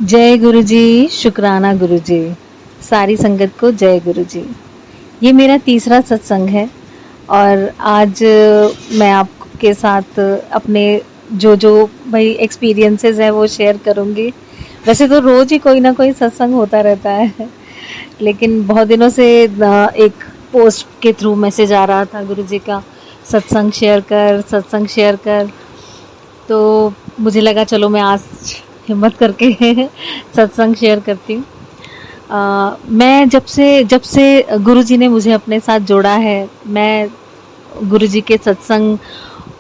जय गुरु जी, शुक्राना गुरु जी। सारी संगत को जय गुरु जी। ये मेरा तीसरा सत्संग है और आज मैं आपके साथ अपने जो भाई एक्सपीरियंसेस है वो शेयर करूँगी। वैसे तो रोज़ ही कोई ना कोई सत्संग होता रहता है, लेकिन बहुत दिनों से एक पोस्ट के थ्रू मैसेज आ रहा था गुरु जी का, सत्संग शेयर कर। तो मुझे लगा चलो मैं आज हिम्मत करके सत्संग शेयर करती हूँ। मैं जब से गुरुजी ने मुझे अपने साथ जोड़ा है, मैं गुरुजी के सत्संग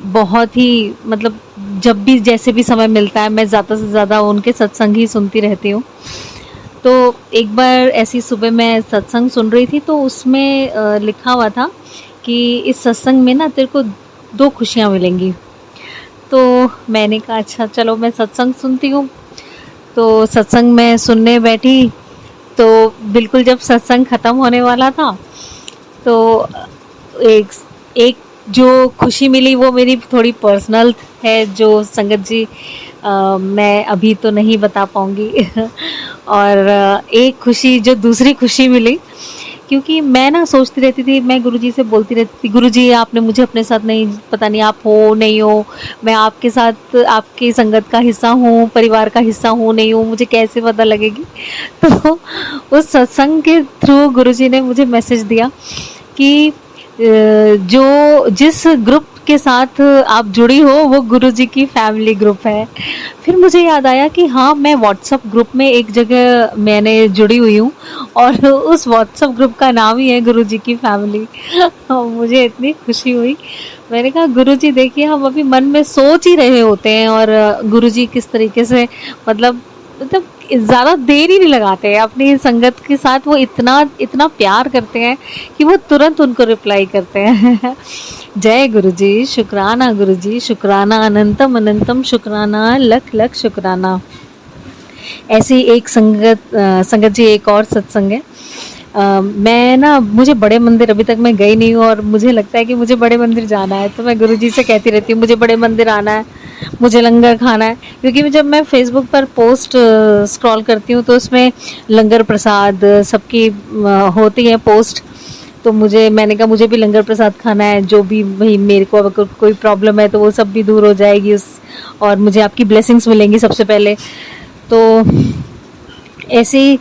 बहुत ही मतलब जब भी जैसे भी समय मिलता है मैं ज़्यादा से ज़्यादा उनके सत्संग ही सुनती रहती हूँ। तो एक बार ऐसी सुबह मैं सत्संग सुन रही थी तो उसमें लिखा हुआ था कि इस सत्संग में ना तेरे को 2 खुशियाँ मिलेंगी। तो मैंने कहा अच्छा चलो मैं सत्संग सुनती हूँ। तो सत्संग में सुनने बैठी तो बिल्कुल जब सत्संग ख़त्म होने वाला था तो एक एक जो खुशी मिली वो मेरी थोड़ी पर्सनल है, जो संगत जी मैं अभी तो नहीं बता पाऊँगी और एक खुशी जो दूसरी खुशी मिली, क्योंकि मैं ना सोचती रहती थी, मैं गुरुजी से बोलती रहती थी, गुरुजी आपने मुझे अपने साथ नहीं, पता नहीं आप हो नहीं हो, मैं आपके साथ आपकी संगत का हिस्सा हूँ, परिवार का हिस्सा हूँ नहीं हूँ, मुझे कैसे पता लगेगी। तो उस सत्संग के थ्रू गुरुजी ने मुझे मैसेज दिया कि जो जिस ग्रुप के साथ आप जुड़ी हो वो गुरुजी की फैमिली ग्रुप है। फिर मुझे याद आया कि हाँ, मैं व्हाट्सएप ग्रुप में एक जगह मैंने जुड़ी हुई हूँ और उस व्हाट्सएप ग्रुप का नाम ही है गुरुजी की फैमिली। मुझे इतनी खुशी हुई। मैंने कहा गुरुजी देखिए, हम अभी मन में सोच ही रहे होते हैं और गुरुजी किस तरीके से मतलब ज़्यादा देर ही नहीं लगाते हैं अपनी संगत के साथ, वो इतना प्यार करते हैं कि वो तुरंत उनको रिप्लाई करते हैं। जय गुरुजी, शुक्राना गुरुजी, शुक्राना अनंतम अनंतम शुक्राना, लख लख शुक्राना। ऐसी एक संगत जी एक और सत्संग है। मैं ना मुझे बड़े मंदिर अभी तक मैं गई नहीं हूँ और मुझे लगता है कि मुझे बड़े मंदिर जाना है, तो मैं गुरुजी से कहती रहती हूँ मुझे बड़े मंदिर आना है, मुझे लंगर खाना है। क्योंकि जब मैं फेसबुक पर पोस्ट स्क्रॉल करती हूँ तो उसमें लंगर प्रसाद सबकी होती है पोस्ट, तो मैंने कहा मुझे भी लंगर प्रसाद खाना है, जो भी भाई मेरे को अगर कोई प्रॉब्लम है तो वो सब भी दूर हो जाएगी और मुझे आपकी ब्लेसिंग्स मिलेंगी सबसे पहले। तो ऐसे ही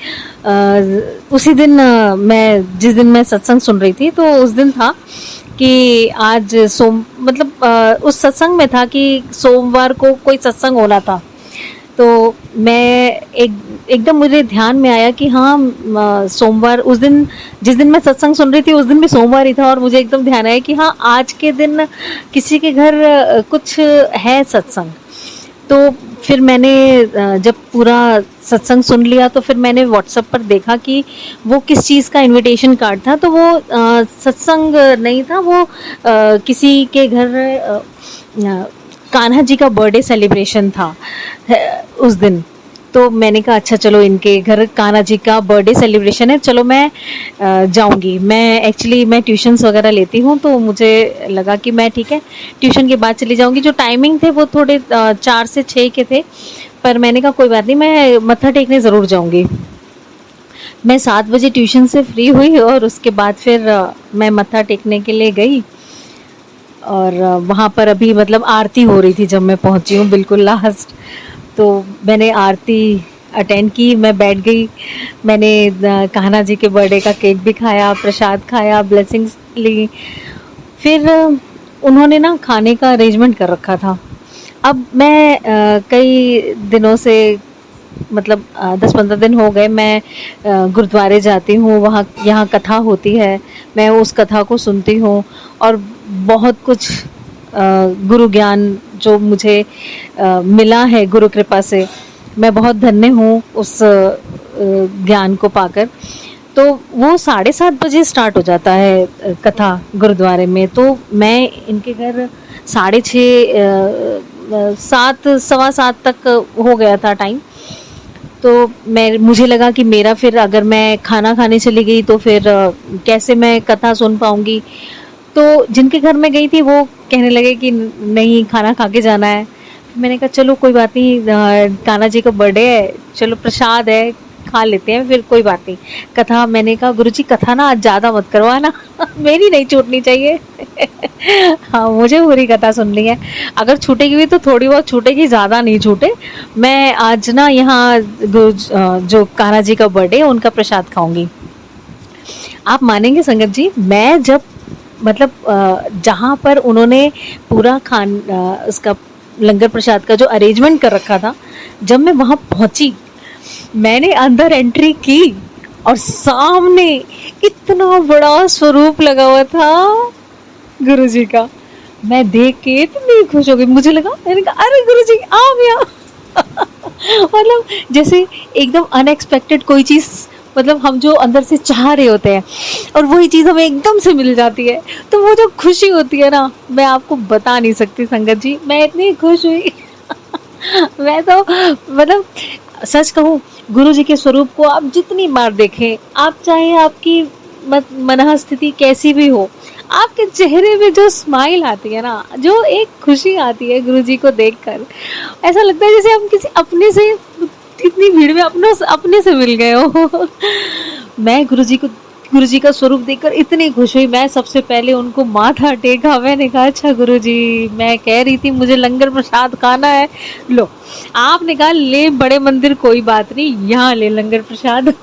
उसी दिन मैं जिस दिन मैं सत्संग सुन रही थी तो उस दिन था कि आज उस सत्संग में था कि सोमवार को कोई सत्संग होना था। तो मैं एकदम मुझे ध्यान में आया कि हाँ, सोमवार उस दिन जिस दिन मैं सत्संग सुन रही थी उस दिन भी सोमवार ही था और मुझे एकदम ध्यान आया कि हाँ, आज के दिन किसी के घर कुछ है सत्संग। तो फिर मैंने जब पूरा सत्संग सुन लिया तो फिर मैंने व्हाट्सएप पर देखा कि वो किस चीज़ का इनविटेशन कार्ड था। तो वो सत्संग नहीं था, वो किसी के घर कान्हा जी का बर्थडे सेलिब्रेशन था उस दिन। तो मैंने कहा अच्छा चलो इनके घर कान्हा जी का बर्थडे सेलिब्रेशन है, चलो मैं जाऊंगी। मैं ट्यूशन्स वगैरह लेती हूँ तो मुझे लगा कि मैं ठीक है ट्यूशन के बाद चली जाऊंगी। जो टाइमिंग थे वो थोड़े 4 से 6 के थे, पर मैंने कहा कोई बात नहीं, मैं मत्था टेकने ज़रूर जाऊंगी। मैं 7 बजे ट्यूशन से फ्री हुई और उसके बाद फिर मैं मत्था टेकने के लिए गई और वहाँ पर अभी मतलब आरती हो रही थी जब मैं पहुँची हूँ बिल्कुल लास्ट। तो मैंने आरती अटेंड की, मैं बैठ गई, मैंने कान्हा जी के बर्थडे का केक भी खाया, प्रसाद खाया, ब्लेसिंग्स ली। फिर उन्होंने ना खाने का अरेंजमेंट कर रखा था। अब मैं कई दिनों से मतलब 10-15 दिन हो गए मैं गुरुद्वारे जाती हूँ, वहाँ यहाँ कथा होती है, मैं उस कथा को सुनती हूँ और बहुत कुछ गुरु ज्ञान जो मुझे मिला है गुरु कृपा से, मैं बहुत धन्य हूँ उस ज्ञान को पाकर। तो वो 7:30 बजे स्टार्ट हो जाता है कथा गुरुद्वारे में, तो मैं इनके घर 6:30 7 सवा 7 तक हो गया था टाइम। तो मुझे लगा कि मेरा फिर अगर मैं खाना खाने चली गई तो फिर कैसे मैं कथा सुन पाऊँगी। तो जिनके घर में गई थी वो कहने लगे कि नहीं खाना खा के जाना है। मैंने कहा चलो कोई बात नहीं, कान्हा जी का बर्थडे है, चलो प्रसाद है, खा लेते हैं, फिर कोई बात नहीं। कथा, मैंने कहा गुरुजी कथा ना आज ज़्यादा मत करवाना मेरी नहीं छूटनी चाहिए हाँ, मुझे पूरी कथा सुननी है, अगर छूटेगी भी तो थोड़ी बहुत छूटेगी, ज़्यादा नहीं छूटे। मैं आज ना यहाँ जो कान्हा जी का बर्थडे है उनका प्रसाद खाऊंगी। आप मानेंगे संगत जी, मैं जब मतलब जहाँ पर उन्होंने पूरा उसका लंगर प्रसाद का जो अरेंजमेंट कर रखा था, जब मैं वहाँ पहुँची, मैंने अंदर एंट्री की और सामने इतना बड़ा स्वरूप लगा हुआ था गुरुजी का। मैं देख के इतनी खुश हो गई, मुझे लगा, मैंने कहा अरे गुरुजी आप यहाँ मतलब जैसे एकदम अनएक्सपेक्टेड कोई चीज़, मतलब हम जो अंदर से चाह रहे होते हैं और वही चीज़ हमें एकदम से मिल जाती है, तो वो जो खुशी होती है ना, मैं आपको बता नहीं सकती संगत जी, मैं इतनी खुश हुई मैं तो मतलब सच कहूँ, गुरु जी के स्वरूप को आप जितनी बार देखें, आप चाहे आपकी मनः स्थिति कैसी भी हो, आपके चेहरे पे जो स्माइल आती है ना, जो एक खुशी आती है गुरु जी को देखकर, ऐसा लगता है जैसे हम किसी अपने से, इतनी भीड़ में अपने से मिल गए हो मैं गुरु जी का स्वरूप देखकर इतनी खुश हुई, मैं सबसे पहले उनको माथा टेका, मैंने कहा अच्छा गुरु जी, मैं कह रही थी मुझे लंगर प्रसाद खाना है, लो आपने कहा ले बड़े मंदिर, कोई बात नहीं, यहाँ ले लंगर प्रसाद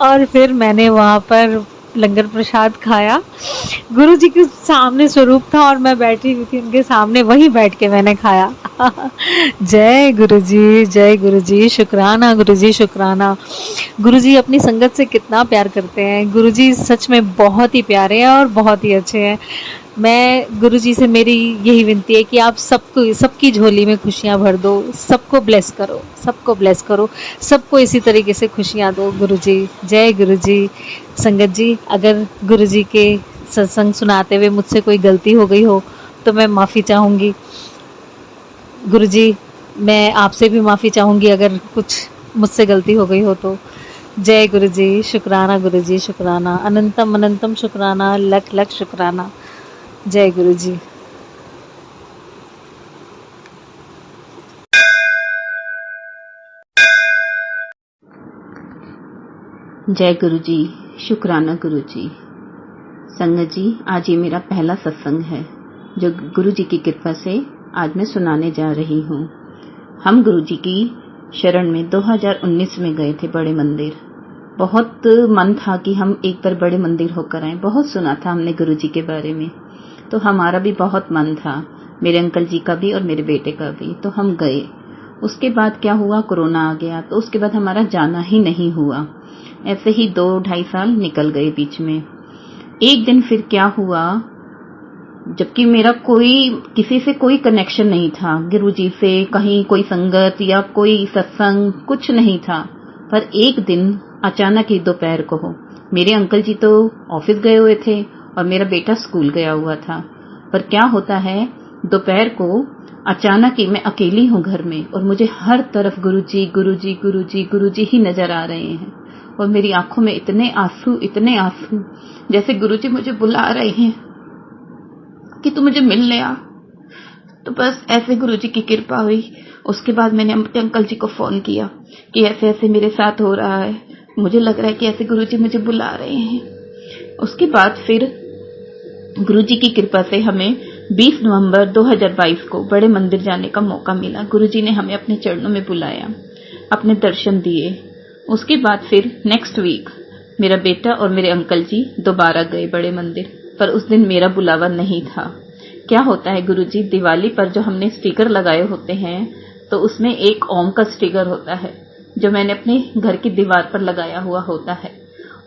और फिर मैंने वहाँ पर लंगर प्रसाद खाया। गुरु जी के सामने स्वरूप था और मैं बैठी हुई थी उनके सामने, वहीं बैठ के मैंने खाया जय गुरु जी, शुक्राना गुरु जी, शुक्राना। गुरु जी अपनी संगत से कितना प्यार करते हैं, गुरु जी सच में बहुत ही प्यारे हैं और बहुत ही अच्छे हैं। मैं गुरु जी से मेरी यही विनती है कि आप सबकी झोली में खुशियाँ भर दो, सबको ब्लेस करो, सबको इसी तरीके से खुशियाँ दो गुरु जी। जय गुरु जी। संगत जी, अगर गुरु जी के सत्संग सुनाते हुए मुझसे कोई गलती हो गई हो तो मैं माफ़ी चाहूँगी। गुरु जी, मैं आपसे भी माफ़ी चाहूँगी अगर कुछ मुझसे गलती हो गई हो तो। जय गुरु जी, शुक्राना गुरु जी, शुक्राना, अनंतम अनंतम शुक्राना, लख लख शुक्राना। जय गुरु जी। जय गुरु जी, शुक्राना गुरु जी। संगत जी, आज ये मेरा पहला सत्संग है जो गुरु जी की कृपा से आज मैं सुनाने जा रही हूँ। हम गुरु जी की शरण में 2019 में गए थे बड़े मंदिर। बहुत मन था कि हम एक बार बड़े मंदिर होकर आए। बहुत सुना था हमने गुरु जी के बारे में, तो हमारा भी बहुत मन था, मेरे अंकल जी का भी और मेरे बेटे का भी। तो हम गए। उसके बाद क्या हुआ, कोरोना आ गया, तो उसके बाद हमारा जाना ही नहीं हुआ। ऐसे ही 2-2.5 साल निकल गए बीच में। एक दिन फिर क्या हुआ, जबकि मेरा किसी से कोई कनेक्शन नहीं था, गुरु जी से कहीं कोई संगत या कोई सत्संग कुछ नहीं था, पर एक दिन अचानक ही दोपहर को मेरे अंकल जी तो ऑफिस गए हुए थे और मेरा बेटा स्कूल गया हुआ था। पर क्या होता है, दोपहर को अचानक ही मैं अकेली हूँ घर में और मुझे हर तरफ गुरु जी गुरु जी गुरु जी गुरु जी ही नजर आ रहे हैं और मेरी आंखों में इतने आंसू, जैसे गुरु जी मुझे बुला रहे हैं कि तू मुझे मिलने आ। तो बस ऐसे गुरु जी की कृपा हुई। उसके बाद मैंने अपने अंकल जी को फोन किया कि ऐसे ऐसे मेरे साथ हो रहा है, मुझे लग रहा है कि ऐसे गुरु जी मुझे बुला रहे हैं। उसके बाद फिर गुरु जी की कृपा से हमें 20 नवंबर 2022 को बड़े मंदिर जाने का मौका मिला। गुरु जी ने हमें अपने चरणों में बुलाया, अपने दर्शन दिए। उसके बाद फिर नेक्स्ट वीक मेरा बेटा और मेरे अंकल जी दोबारा गए बड़े मंदिर, पर उस दिन मेरा बुलावा नहीं था। क्या होता है गुरु जी, दिवाली पर जो हमने स्टिकर लगाए होते हैं तो उसमें एक ओम का स्टिकर होता है जो मैंने अपने घर की दीवार पर लगाया हुआ होता है।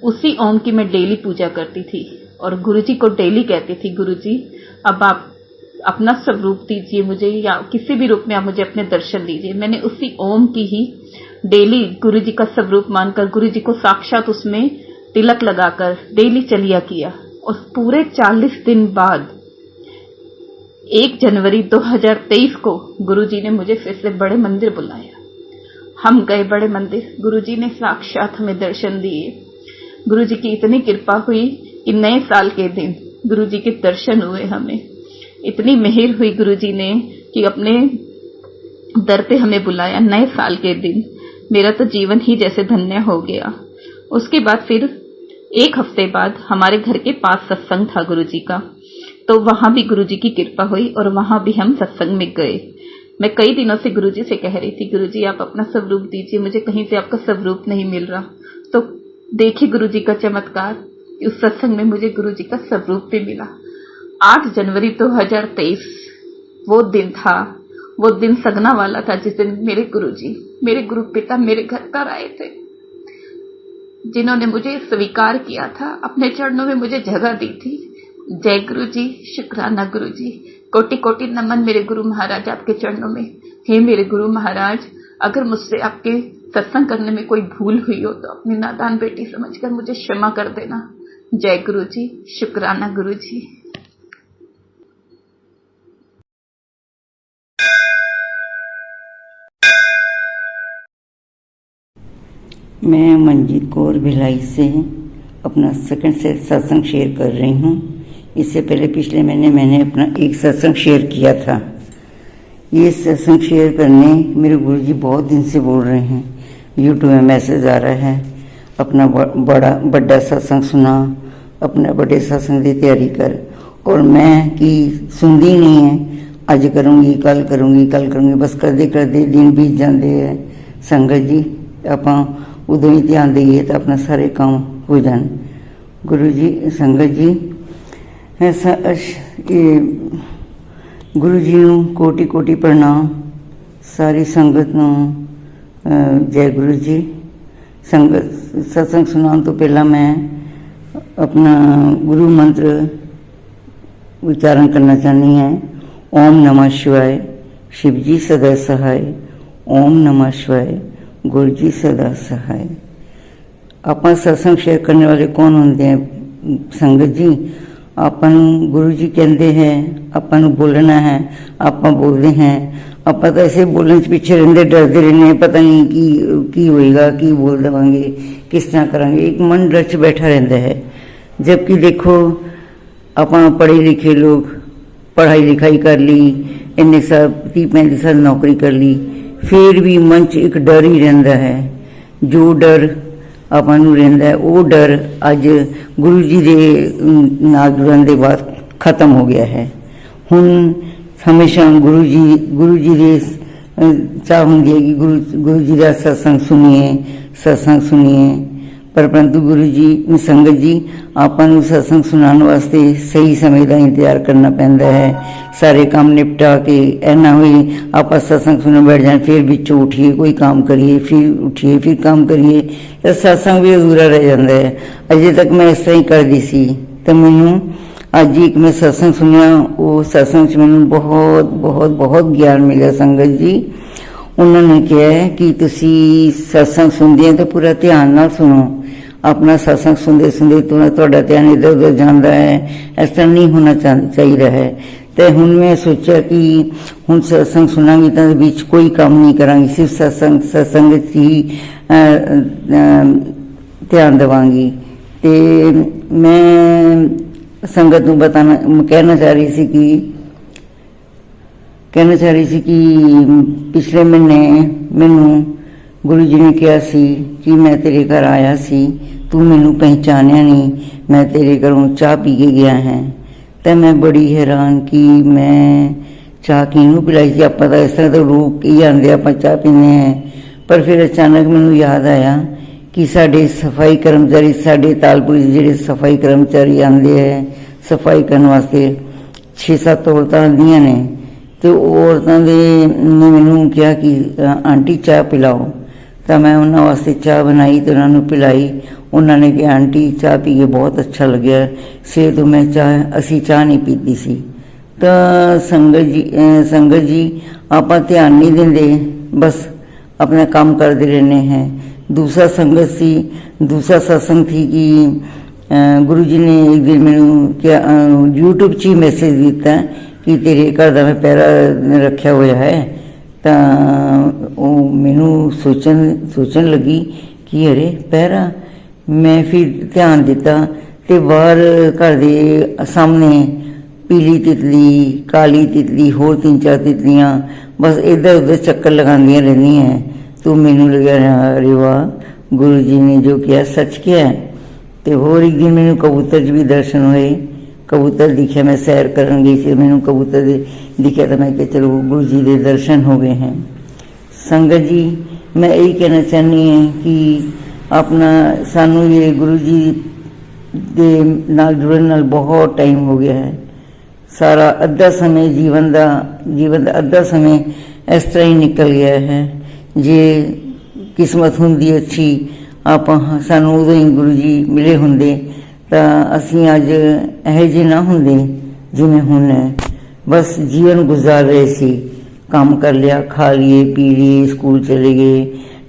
उसी ओम की मैं डेली पूजा करती थी और गुरु जी को डेली कहती थी, गुरु जी अब आप अपना स्वरूप दीजिए मुझे, या किसी भी रूप में आप मुझे अपने दर्शन दीजिए। मैंने उसी ओम की ही डेली गुरु जी का स्वरूप मानकर गुरु जी को साक्षात उसमें तिलक लगाकर डेली चलिया किया। और पूरे 40 दिन बाद 1 जनवरी 2023 को गुरु जी ने मुझे फिर से बड़े मंदिर बुलाया। हम गए बड़े मंदिर, गुरु जी ने साक्षात हमें दर्शन दिए। गुरु जी की इतनी कृपा हुई कि नए साल के दिन गुरु जी के दर्शन हुए। हमें इतनी मेहर हुई गुरु जी ने कि अपने दर पे हमें बुलाया नए साल के दिन। मेरा तो जीवन ही जैसे धन्य हो गया। उसके बाद फिर एक हफ्ते बाद हमारे घर के पास सत्संग था गुरुजी का, तो वहां भी गुरुजी की कृपा हुई और वहां भी हम सत्संग में गए। मैं कई दिनों से गुरुजी से कह रही थी, गुरुजी आप अपना स्वरूप दीजिए, मुझे कहीं से आपका स्वरूप नहीं मिल रहा। तो देखिए गुरुजी का चमत्कार, उस सत्संग में मुझे गुरुजी का स्वरूप भी मिला। 8 जनवरी 2023 वो दिन था, वो दिन सगना वाला था जिस दिन मेरे गुरुजी, मेरे गुरु पिता मेरे घर पर आए थे, जिन्होंने मुझे स्वीकार किया था, अपने चरणों में मुझे जगह दी थी। जय गुरु जी, शुक्राना गुरु जी, कोटि कोटि नमन मेरे गुरु महाराज आपके चरणों में। हे मेरे गुरु महाराज, अगर मुझसे आपके सत्संग करने में कोई भूल हुई हो तो अपनी नादान बेटी समझकर मुझे क्षमा कर देना। जय गुरु जी, शुक्राना गुरु जी। मैं मनजीत कौर भिलाई से अपना सेकंड से सत्संग शेयर कर रही हूँ। इससे पहले पिछले महीने मैंने अपना एक सत्संग शेयर किया था। ये सत्संग शेयर करने मेरे गुरुजी बहुत दिन से बोल रहे हैं, यूट्यूब में मैसेज आ रहा है, अपना बड़ा सत्संग सुना, अपना बड़े सत्संग की तैयारी कर। और मैं कि सुनती नहीं है, अज करूँगी कल करूँगी कल करूँगी, बस करते करते दिन बीत जाते हैं। संगत जी आप उदों ही ध्यान दईए तो अपना सारे काम हो जान। गुरु जी, संगत जी, गुरु जी नूं कोटि कोटि प्रणाम। सारी संगत नूं जय गुरु जी। संगत सत्संग सुनाने तो पहला मैं अपना गुरु मंत्र उच्चारण करना चाहनी है। ओम नमः शिवाय, शिव जी सदा सहाय। ओम नमः शिवाय, गुरु जी सदा सहाय। आप सत्संग शेयर करने वाले कौन होंगे हैं संगत जी? अपन गुरु जी कहते हैं अपन बोलना है, आप बोलते हैं, आप तो ऐसे बोलने से पीछे रहते, डरते रहने, पता नहीं की होएगा, की बोल देवांगे, किस तरह करांगे, एक मन रच बैठा रहता है। जबकि देखो अपन पढ़े लिखे लोग, पढ़ाई लिखाई कर ली, इन्ने साल 30-35 साल नौकरी कर ली, फिर भी मन च एक डर ही रहिंदा है। जो डर ਆਪਾਂ ਨੂੰ ਰਹਿੰਦਾ है वो डर अज गुरु जी के नाल जुड़न के बाद खत्म हो गया है। हुण हमेशा गुरु जी के चाह होंदी है कि गुरु जी का सत्संग सुनिए, पर परंतु गुरु जी संगत जी आपां नूं सत्संग सुनाने वास्ते सही समय का इंतजार करना पैंदा है। सारे काम निपटा के ऐना होए आप सत्संग सुनने बैठ जाए, फिर बिचों उठिए कोई काम करिए, फिर उठिए फिर काम करिए, तो सत्संग भी अधूरा रह जाता है। अजे तक मैं इस तरह ही करती सी, तो मैनू अज एक मैं सत्संग सुनिया, वो सत्संग च मैनू बहुत बहुत बहुत ज्ञान मिला। संगत जी उन्होंने कहा कि तुसी सत्संग सुनते हैं तो पूरा ध्यान नाल सुनो। अपना सत्संग सुनते सुनते तुहाडा ध्यान इधर उधर जाता है, इस तरह नहीं होना चाहिए है। तो हुण मैं सोचा कि हुण सत्संग सुनांगी तो बीच कोई काम नहीं करांगी, सिर्फ सत्संग ही ध्यान देवांगी। तो मैं संगत नूं कहना चाह रही सी कि पिछले महीने मैनू गुरु जी ने कहा सी कि मैं तेरे घर आया सी, तू मैनू पहचानिया नहीं, मैं तेरे घरों चाह पी के गया है। तो मैं बड़ी हैरान कि मैं चाह किनू पिलाई सी। आप तो इस तरह तो लोग ही आते आप चाह पीने हैं, पर फिर अचानक मैनू याद आया कि साडे सफाई कर्मचारी, साडे तालपुर जिहड़े सफाई कर्मचारी आते हैं सफाई करने वास्ते, 6-7 औरतां आंदियां ने, तो औरतों ने मैनू कहा कि आंटी चाह पिलाओ। तो मैं उन्होंने वास्ते चाह बनाई तो उन्होंने पिलाई। उन्होंने कहा आंटी चाह पी के बहुत अच्छा लगे, से तो मैं असी चाह नहीं पीती सी। तो संगत जी आप ध्यान नहीं देंगे, बस अपना काम करते रहने हैं। दूसरा सत्संग थी कि गुरु जी ने एक दिन मैनू क्या यूट्यूब च ही मैसेज दिता कि तेरे घर का मैं पहरा रखा हुआ है। तो मैनू सोचन लगी कि अरे पहरा, मैं फिर ध्यान दिता तो बाहर घर के सामने पीली तितली, काली तितली, होर 3-4 तितलियां बस इधर उधर चक्कर लगांदियां रहंदियां हैं। तो मैनू लग्या अरे वाह, गुरु जी ने जो किया सच किया है। तो होर एक दिन मैनू कबूतर च भी दर्शन हुए, कबूतर दिखे, मैं सैर करन गई सी, मैनू कबूतर दिखे तो मैं कहा चलो गुरु जी के दर्शन हो गए हैं। संगत जी, मैं यही कहना चाहनी है कि अपना सानू ये गुरु जी दे नाल जुड़न नाल बहुत टाइम हो गया है। सारा अद्धा समय जीवन का अद्धा समय इस तरह ही निकल गया है। जे किस्मत हुंदी अच्छी आप सानू उदों ही गुरु जी मिले हुंदे तां असीं अज इहो जे ना हुंदे जिवें हुण है। बस जीवन गुजार रहे सी, काम कर लिया, खा लिए, पी लिए, स्कूल चले गए,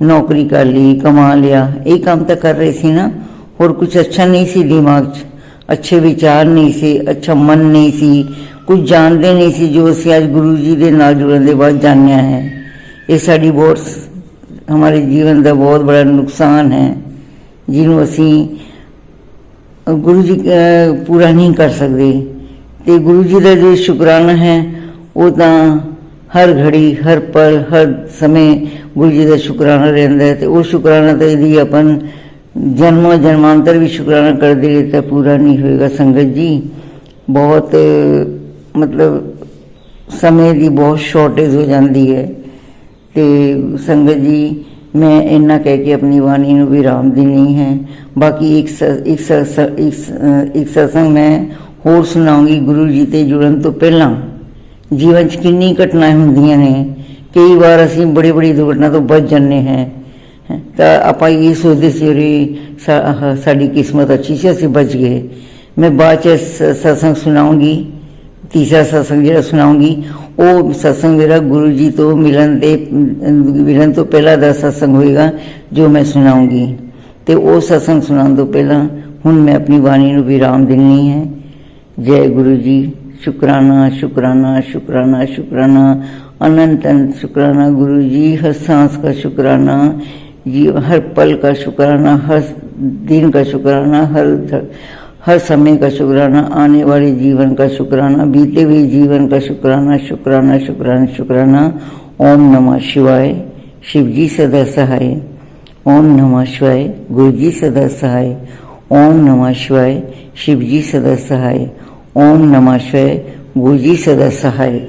नौकरी कर ली, कमा लिया, यही काम तो कर रहे सी ना। और कुछ अच्छा नहीं सी दिमाग च, अच्छे विचार नहीं सी, अच्छा मन नहीं सी, कुछ जानते नहीं सी जो असीं अज गुरु जी के नाल जुड़न के बाद जानिया है। ये साडी बहुत हमारे जीवन का बहुत बड़ा नुकसान है जिन्हों असीं गुरु जी पूरा नहीं कर सकते। तो गुरु जी का जो शुकराना है वो तो हर घड़ी, हर पल, हर समय गुरु जी का शुकराना रहिंदा है। तो वो शुकराना तो यदि अपन जन्मों जन्मांतर भी शुकराना करते रहे तो पूरा नहीं होएगा। संगत जी, बहुत मतलब समय की बहुत शॉर्टेज हो जाती है। तो संगत जी, मैं इन्ना कह के अपनी वाणी नूं विराम देनी है। बाकी एक सत्संग मैं होर सुनाऊंगी गुरु जी ते जुड़न तो पहला। जीवन च किन्नी घटनाएं हुंदियां ने, कई बार असीं बड़ी बड़ी दुर्घटना तो बच जाने हैं। तो आपां ये सोचते सी अरे साडी किस्मत अच्छी सी, असीं बच गए। मैं बाद च सत्संग सुनाऊंगी, तीसरा सत्संग जिहड़ा सुनाऊंगी वो सत्संग मेरा गुरु जी तो मिलन तो पहला दा सत्संग होएगा जो मैं सुनाऊंगी। तो वो सत्संग सुनाने तो पहला हुण मैं अपनी वाणी नूं विराम देनी है। जय गुरु जी। शुकराना शुकराना शुकराना शुकराना, अनंत अनंत शुकराना गुरु जी। हर सांस का शुकराना जी, हर पल का शुकराना, हर दिन का शुकराना, हर समय का शुकराना, आने वाले जीवन का शुकराना, बीते हुए जीवन का शुकराना। शुकराना शुकराना शुकराना। ओम नमः शिवाय। शिव जी सदा सहाय। ओम नमः शिवाय। गुरु जी सदा सहाय। ओम नमः शिवाय। शिव जी सदा सहाय। ओम नमः शिवाय। गुरु जी सदा सहाय।